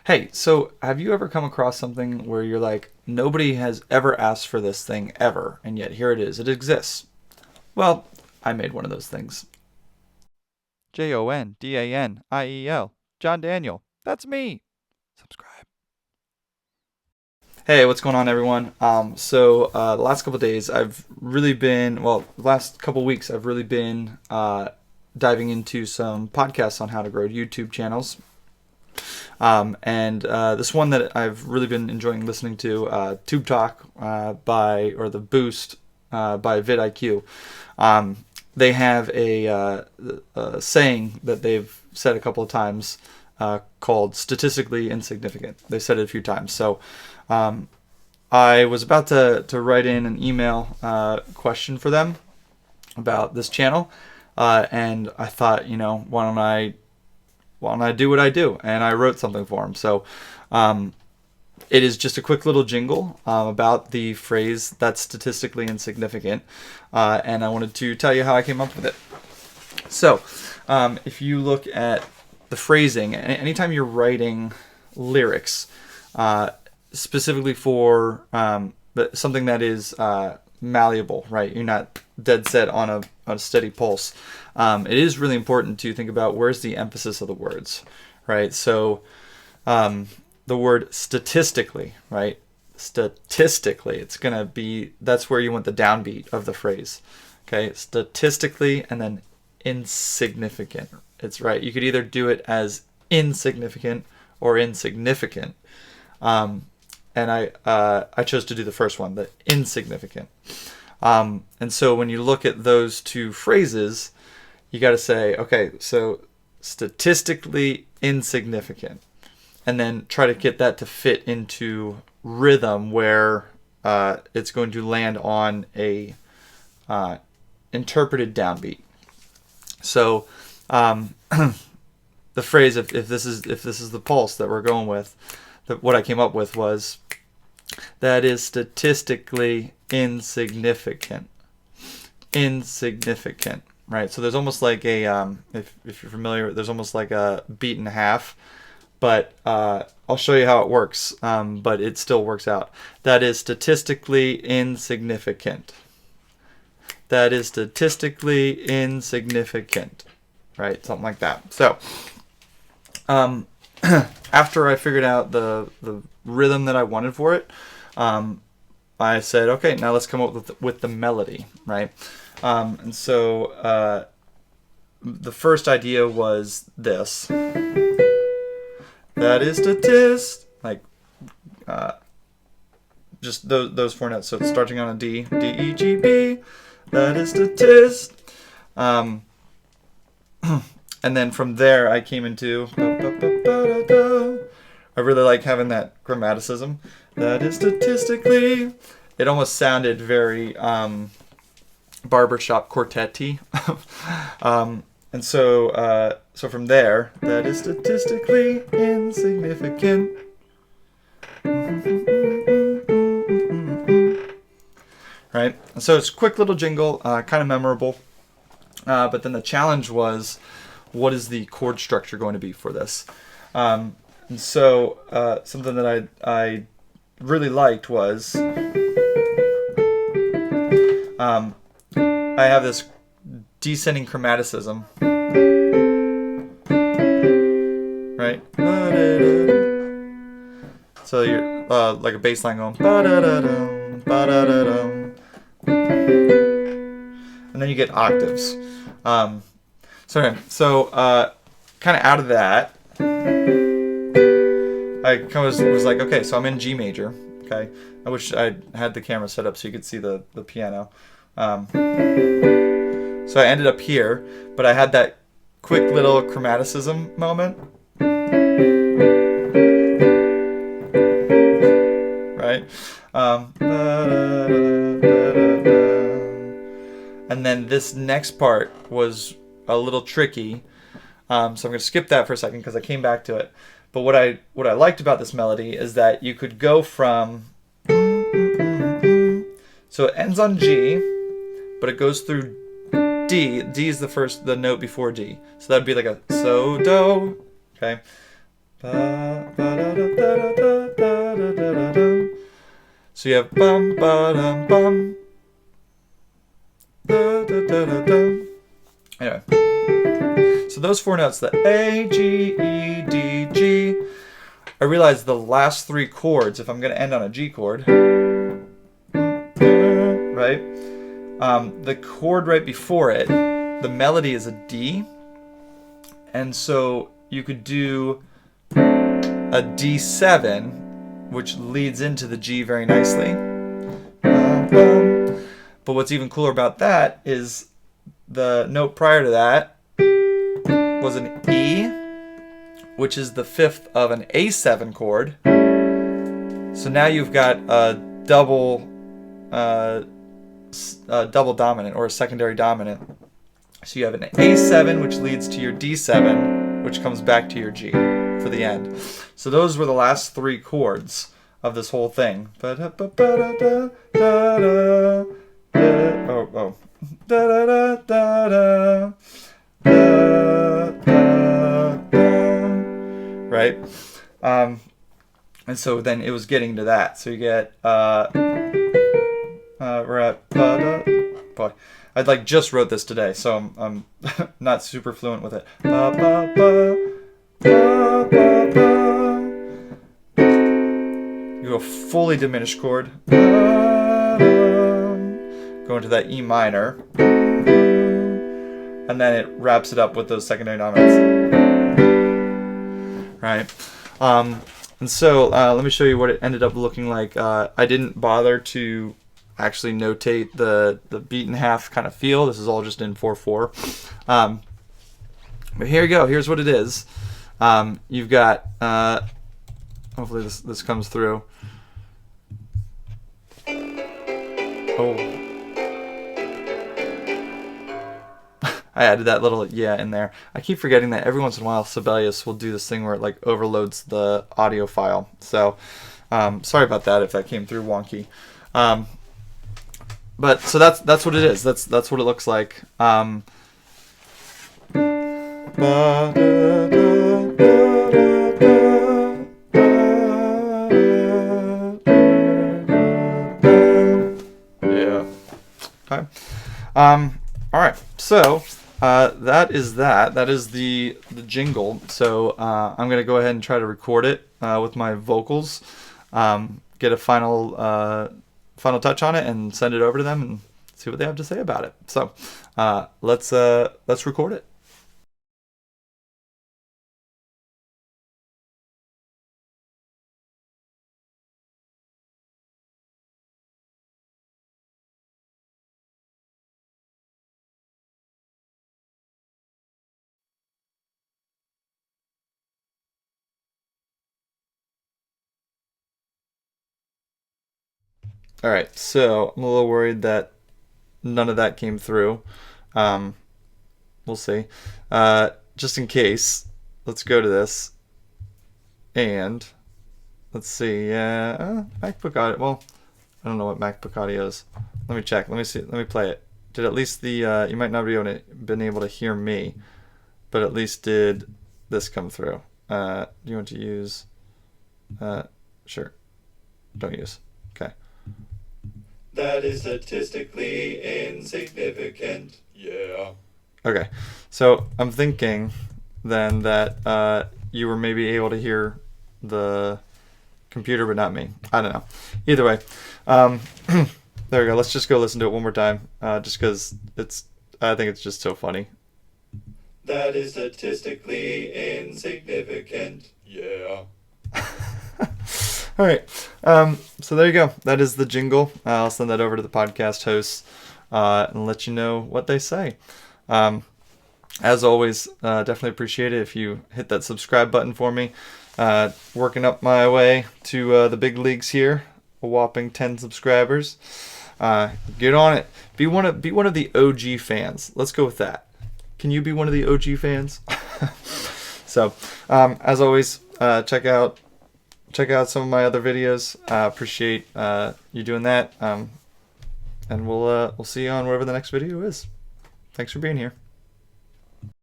Hey, so have you ever come across something where you're like, nobody has ever asked for this thing ever, and yet here it is, it exists? Well, I made one of those things. Jondaniel. John Daniel. That's me. Subscribe. Hey, what's going on, everyone? The last couple of days, the last couple of weeks, I've really been diving into some podcasts on how to grow YouTube channels. And this one that I've really been enjoying listening to, Tube Talk or The Boost by VidIQ. They have a saying that they've said a couple of times called statistically insignificant. They said it a few times. So I was about to write in an email question for them about this channel. And I thought, why don't I do what I do? And I wrote something for him. So it is just a quick little jingle about the phrase that's statistically insignificant. And I wanted to tell you how I came up with it. So if you look at the phrasing, anytime you're writing lyrics, specifically for something that is malleable, right? You're not dead set on a steady pulse. It is really important to think about where's the emphasis of the words, right? So the word statistically, right? Statistically, it's going to be, that's where you want the downbeat of the phrase. Okay, statistically, and then insignificant. It's right. You could either do it as insignificant or insignificant. And I chose to do the first one, the insignificant. And so when you look at those two phrases, you got to say, okay, so statistically insignificant, and then try to get that to fit into rhythm where it's going to land on a interpreted downbeat. So the phrase, if this is the pulse that we're going with, what I came up with was, that is statistically insignificant. Insignificant, right? So there's almost like a, if you're familiar, there's almost like a beat and a half, but I'll show you how it works, but it still works out. That is statistically insignificant. That is statistically insignificant, right? Something like that. So after I figured out the rhythm that I wanted for it, I said, okay, now let's come up with the melody, right? And so the first idea was this. That is just those four notes. So it's starting on a D, D, E, G, B. That is and then from there I came into, I really like having that grammaticism. That is statistically. It almost sounded very barbershop quartet-y. And so from there, that is statistically insignificant. Right? So it's a quick little jingle, kind of memorable. But then the challenge was, what is the chord structure going to be for this? And so something that I really liked was, I have this descending chromaticism, right? So you're like a bass line going, ba-da-da-dum, ba-da-da-dum, and then you get octaves. So kind of out of that, I kind of was like, okay, so I'm in G major. Okay, I wish I had the camera set up so you could see the piano. So I ended up here, but I had that quick little chromaticism moment. Right? And then this next part was a little tricky. So I'm going to skip that for a second because I came back to it. But what I liked about this melody is that you could go from, so it ends on G, but it goes through D. D is the note before D. So that would be like a so, do, okay? So you have bum ba dum bum. Da, da, da, da, da. Anyway, so those four notes, the A, G, E, D, G. I realized the last three chords, if I'm going to end on a G chord, right? The chord right before it, the melody is a D. And so you could do a D7, which leads into the G very nicely. But what's even cooler about that is the note prior to that was an E, which is the fifth of an A7 chord. So now you've got a double dominant, or a secondary dominant. So you have an A7, which leads to your D7, which comes back to your G for the end. So those were the last three chords of this whole thing. Right? And so then it was getting to that. So you get we're at boy, I like just wrote this today, so I'm not super fluent with it. You go fully diminished chord, go into that E minor, and then it wraps it up with those secondary dominants. Right? And so let me show you what it ended up looking like. I didn't bother to actually notate the beat and half kind of feel. This is all just in 4/4. But here you go. Here's what it is. You've got, hopefully this comes through. Oh. I added that little yeah in there. I keep forgetting that every once in a while Sibelius will do this thing where it like overloads the audio file. So sorry about that if that came through wonky. But so that's what it is. That's what it looks like. Yeah. Okay. All right. So that is that. That is the jingle. So I'm gonna go ahead and try to record it with my vocals. Get a final touch on it and send it over to them and see what they have to say about it. So let's record it. All right, so I'm a little worried that none of that came through. We'll see. Just in case, let's go to this and let's see. MacBook Audio. Well, I don't know what MacBook Audio is. Let me check. Let me see. Let me play it. Did at least the you might not be been able to hear me, but at least did this come through? Do you want to use? Sure. Don't use. Okay. That is statistically insignificant. Yeah. Okay, so I'm thinking then that you were maybe able to hear the computer, but not me. I don't know. Either way, there we go. Let's just go listen to it one more time, just because I think it's just so funny. That is statistically insignificant. Yeah. All right. So there you go. That is the jingle. I'll send that over to the podcast hosts and let you know what they say. As always, definitely appreciate it if you hit that subscribe button for me. Working up my way to the big leagues here. A whopping 10 subscribers. Get on it. Be one of the OG fans. Let's go with that. Can you be one of the OG fans? So, as always, check out some of my other videos. Appreciate you doing that. And we'll see you on whatever the next video is. Thanks for being here.